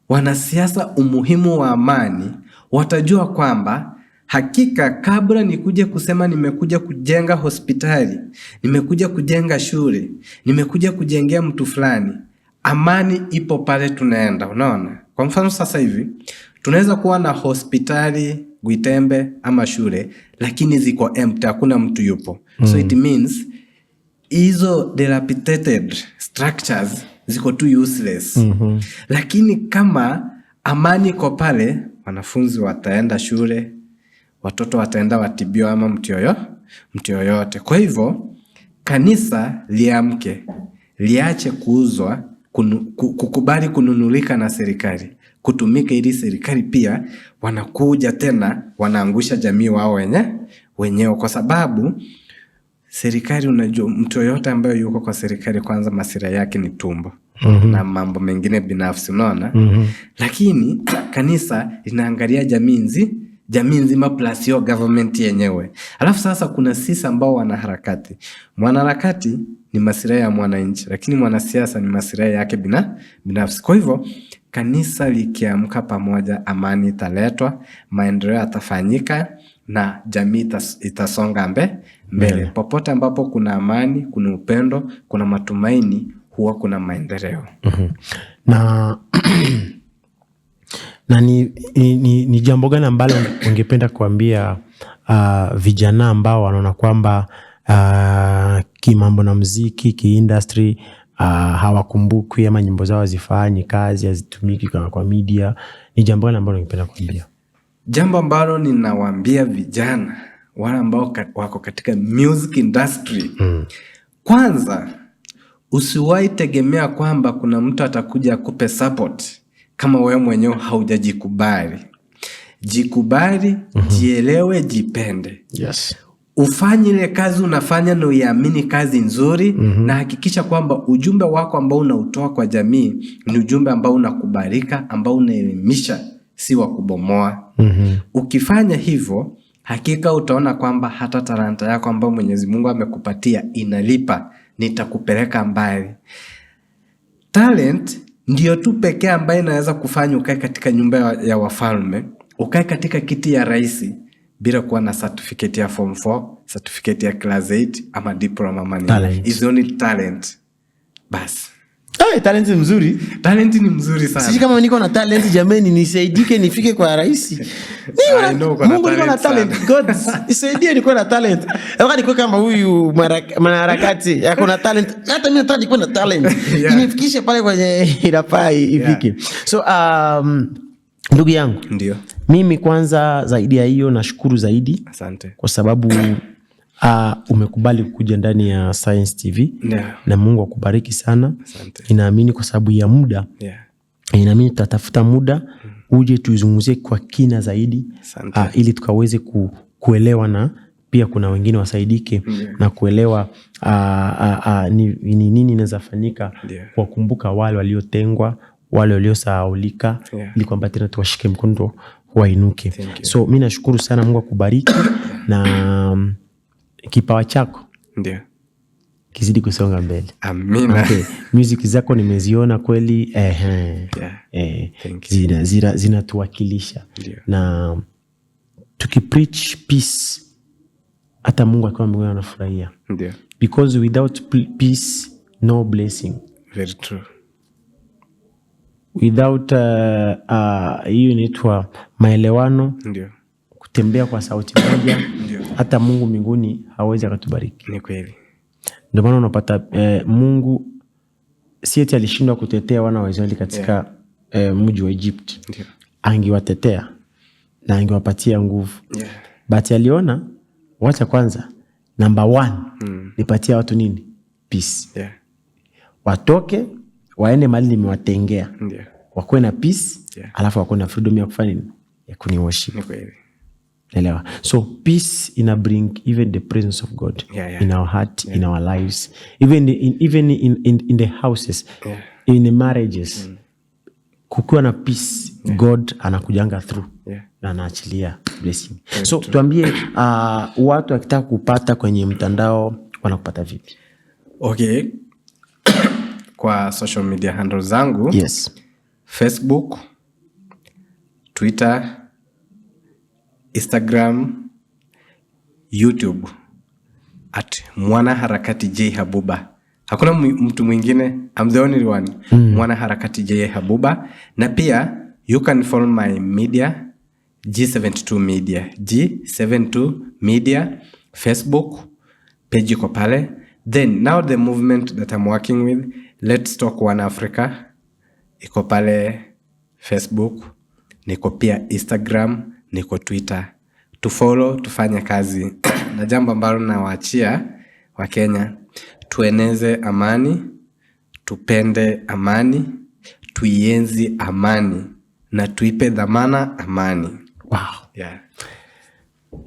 wanasiasa umuhimu wa amani, watajua kwamba hakika kabla nikuje kusema nimekuja kujenga hospitali, nimekuja kujenga shule, nimekuja kujengea mtu fulani, amani ipo pale tunaenda. Unaona? Kwa mfano sasa hivi tunaweza kuwa na hospitali Kuitembe ama shule, lakini ziko empty, hakuna mtu yupo. So it means hizo dilapidated structures ziko too useless. Lakini kama amani iko pale, wanafunzi wataenda shule, watoto wataenda watibiwa, ama mtu yoyote. Kwa hivyo kanisa liamke, liache kuuzwa, kukubali kununulika na serikali, kutumika ili serikali pia wanakuja tena wanaangusha jamii wao wenyewe, kwa sababu serikali, unajua mtu yoyote ambaye yuko kwa serikali, kwanza masira yake ni tumbo na mambo mengine binafsi, unaona? Lakini kanisa linaangalia jamii nzima plus your government yenyewe. Alafu sasa kuna sisi ambao wanaharakati. Mwanaharakati ni masira ya mwananchi, lakini mwanasiasa ni masira yake binafsi. Kwa hivyo kanisa likiamka pamoja, amani italetwa, maendeleo yatafanyika na jamii itasonga mbele. Popote ambapo kuna amani, kuna upendo, kuna matumaini, huwa kuna maendeleo. Na ni jambo gani ambalo ungependa kuambia vijana ambao wanaona kwamba kimambo na muziki, kiindustry hawakumbukwi, ama nyimbo zao hazifanyi kazi, hazitumiki kwa media? Ni jambo gani ambalo ungependa kuambia? Jambo ambalo ninawaambia vijana wale ambao wako katika music industry, kwanza usiwahi tegemea kwamba kuna mtu atakuja akupe support kama wewe mwenyewe haujajikubali. Jikubali, jielewe, jipende. Yes. Ufanye ile kazi unafanya na uiamini kazi nzuri, na hakikisha kwamba ujumbe wako ambao unautoa kwa jamii ni ujumbe ambao unakubalika, ambao unaelimisha, si wa kubomoa. Ukifanya hivyo, hakika utaona kwamba hata talanta yako ambayo Mwenyezi Mungu amekupatia inalipa, nitakupeleka mbali. Talent ndio tu pekee ambayo inaweza kufanya ukae katika nyumba ya wafalme, ukae katika kiti ya rais bila kuwa na certificate ya form 4, certificate ya class 8 ama diploma mani. Is only talent. Bas. Talent ni mzuri. Talent ni mzuri sana. Sisi kama niko na talent jameni, nisaidike nifike kwa rais. Mungu niko na talent. God, nisaidie niko na talent. Wakati niko kama huyu mwanaharakati yako na talent, hata mimi nataka niko na talent. Inifikishe pale kwenye inafaa ifike. So ndugu yangu, ndio. Mimi kwanza zaidi ya hiyo nashukuru zaidi. Asante. Kwa sababu umekubali kuja ndani ya Science TV. Na Mungu akubariki sana. Asante. Inaamini kwa sababu ya muda. Inaamini tutatafuta muda uje tuzungumzie kwa kina zaidi. Ili tukaweze kuelewa na pia kuna wengine wasaidike na kuelewa ni nini inaweza fanyika kwa kumbuka wale waliotengwa, wale waliosahaulika, ili kwamba tena tuwashike mkono wainuke. So mimi nashukuru sana, Mungu akubariki na kipawa chako ndio kizidi kusonga mbele. Amina. Okay. Music zako nimeziona kweli, zinatuwakilisha. Na tukipreach peace, hata Mungu akiwa mbinguni anafurahia. Ndio. Because without peace no blessing. Very true. Without hiyo inaitwa maelewano, ndio, kutembea kwa sauti moja, hata Mungu mbinguni hawezi akatubariki. Ni kweli. Ndio maana unapata Mungu si eti alishindwa kutetea wana wa Israeli katika mji wa Egypt. Ndio. Angewatetea na angewapatia nguvu. But aliona wacha kwanza number 1 nipatia watu nini? Peace. Watoke waende mahali nimewatengea. Ndio. Wakuwe na peace, alafu wakuwe na freedom ya kufanya nini? Ya kuniworship. Ni kweli. Elewa. So peace ina bring even the presence of God in our heart, in our lives, even in the houses, in the marriages. Kukiwa na peace, God anakujanga through na anaachilia blessing. So tuambie watu wakitaka kupata kwenye mtandao wanakupata vipi? Okay. Kwa social media handles zangu, Facebook, Twitter, Instagram, YouTube @mwanaharakati J Habuba. Hakuna mtu mwingine, I'm the only one. Mwanaharakati J Habuba. Na pia you can follow my media, G72 Media. G72 Media, Facebook page iko pale. Then now the movement that I'm working with, Let's Talk One Africa, iko pale Facebook, niko pia Instagram, niko Twitter. Tufollow, tufanye kazi. Na jambo ambalo nawaachia wa Kenya, tueneze amani, tupende amani, tuienzi amani, na tuipe dhamana amani. Wow.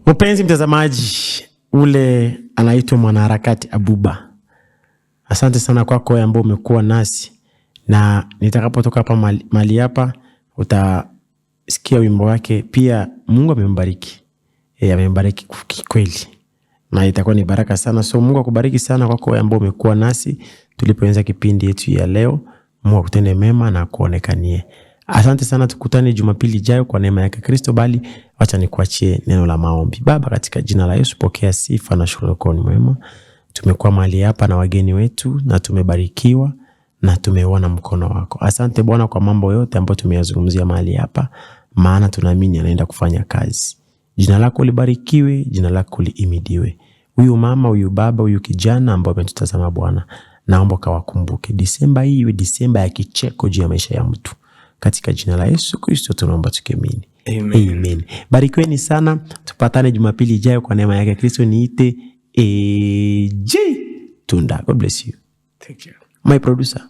Mpenzi mtazamaji, ule anaitwa Mwanaharakati Abuba. Asante sana kwako wewe ambao umekuwa nasi, na nitakapotoka hapa mali hapa utasikia wimbo wake. Pia Mungu amembariki. Amembariki kweli. Na itakuwa ni baraka sana. So Mungu akubariki sana kwako wewe ambao umekuwa nasi tulipoanza kipindi yetu ya leo. Mungu akutende mema na kuonekanie. Asante sana, tukutane Jumapili ijayo kwa neema yake Kristo. Bali acha nikuachie neno la maombi. Baba, katika jina la Yesu, pokea sifa na shukrani kwa mwema. Tumekuwa mahali hapa na wageni wetu na tumebarikiwa na tumeona mkono wako. Asante Bwana kwa mambo yote ambayo tumeyazungumzia mahali hapa, maana tunaamini anaenda kufanya kazi. Jina lako libarikiwe, jina lako liimidiwe. Huyu mama, huyu baba, huyu kijana ambao wametutazama Bwana, naomba kawakumbuke. Disemba hii iwe Disemba ya kicheko juu ya maisha ya mtu. Katika jina la Yesu Kristo tunaomba tukiamini. Amen. Barikiweni sana. Tupatane Jumapili ijayo kwa neema yake Kristo. Niite J Tunda. God bless you. Thank you. My producer.